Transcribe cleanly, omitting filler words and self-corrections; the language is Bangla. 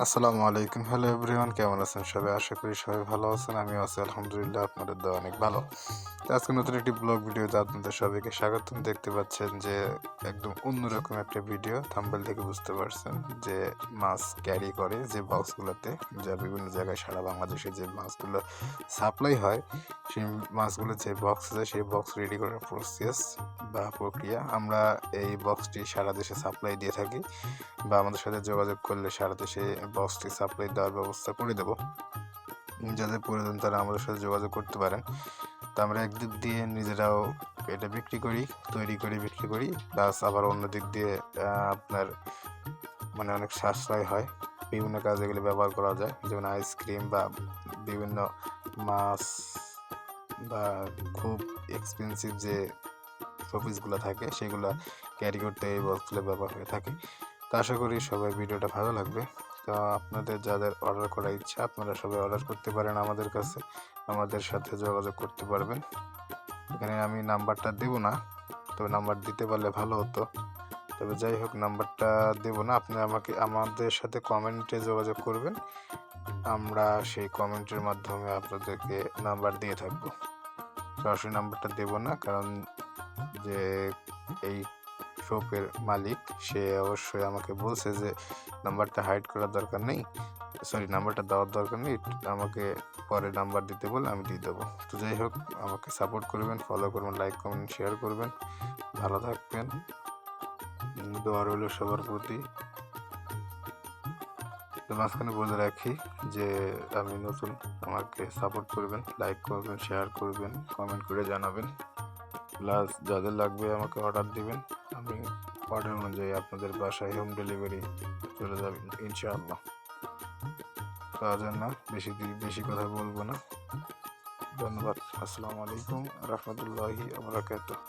আসসালামু আলাইকুম। হ্যালো এভরিওয়ান, কেমন আছেন সবাই? আশা করি সবাই ভালো আছেন। আমিও আছি আলহামদুলিল্লাহ, আপনাদের দোয়া অনেক ভালো। তো আজকে নতুন একটি ব্লগ ভিডিওতে আপনাদের সবাইকে স্বাগতম। দেখতে পাচ্ছেন যে একদম অন্যরকম একটা ভিডিও, থাম্বনেল থেকে বুঝতে পারছেন যে মাছ ক্যারি করে যে বক্সগুলোতে, যা বিভিন্ন জায়গায় সারা বাংলাদেশে যে মাছগুলো সাপ্লাই হয়, সেই মাছগুলো যে বক্স আছে সেই বক্স রেডি করার প্রসেস বা প্রক্রিয়া। আমরা এই বক্সটি সারা দেশে সাপ্লাই দিয়ে থাকি, বা আমাদের সাথে যোগাযোগ করলে সারা দেশে বক্সটি সাপ্লাই দেওয়ার ব্যবস্থা করে দেবো। যাদের প্রয়োজন তারা আমাদের সাথে যোগাযোগ করতে পারেন। তা আমরা একদিক দিয়ে নিজেরাও এটা বিক্রি করি, তৈরি করে বিক্রি করি, প্লাস আবার অন্য দিক দিয়ে আপনার অনেক সাশ্রয় হয়। বিভিন্ন কাজে এগুলো ব্যবহার করা যায়, যেমন আইসক্রিম বা বিভিন্ন মাছ বা খুব এক্সপেন্সিভ যে শোপিসগুলো থাকে সেগুলো ক্যারি করতে এই বক্সগুলো ব্যবহার হয়ে থাকে। তো আশা করি সবাই ভিডিওটা ভালো লাগবে। তো আপনাদের যাদের অর্ডার করার ইচ্ছা আপনারা সবাই অর্ডার করতে পারেন আমাদের কাছে, আমাদের সাথে যোগাযোগ করতে পারবেন। এখানে আমি নাম্বারটা দেব না, তবে নাম্বার দিতে পারলে ভালো হতো। তবে যাই হোক, নাম্বারটা দেব না, আপনি আমাদের সাথে কমেন্টে যোগাযোগ করবেন। আমরা সেই কমেন্টের মাধ্যমে আপনাদেরকে নাম্বার দিয়ে থাকবো। সরাসরি নাম্বারটা দেব না, কারণ যে এই শপের মালিক সে অবশ্যই আমাকে বলছে যে নাম্বারটা হাইড করার দরকার নেই, নাম্বারটা দেওয়ার দরকার নেই, আমাকে পরে নাম্বার দিতে বলে আমি দিয়ে দেবো। তো যাই হোক, আমাকে সাপোর্ট করবেন, ফলো করবেন, লাইক কমেন্ট শেয়ার করবেন, ভালো থাকবেন, দোয়া রইল সবার প্রতি। তো মাঝখানে বলে রাখি যে আমি নতুন, আমাকে সাপোর্ট করবেন, লাইক করবেন, শেয়ার করবেন, কমেন্ট করে জানাবেন, প্লাস যাদের লাগবে আমাকে অর্ডার দিবেন। আমি অর্ডার অনুযায়ী আপনাদের বাসায় হোম ডেলিভারি চলে যাবে ইনশাআল্লাহ। তার জন্য বেশি কথা বলবো না। ধন্যবাদ। আসসালামু আলাইকুম রহমতুল্লাহি ওয়া বারাকাতুহু।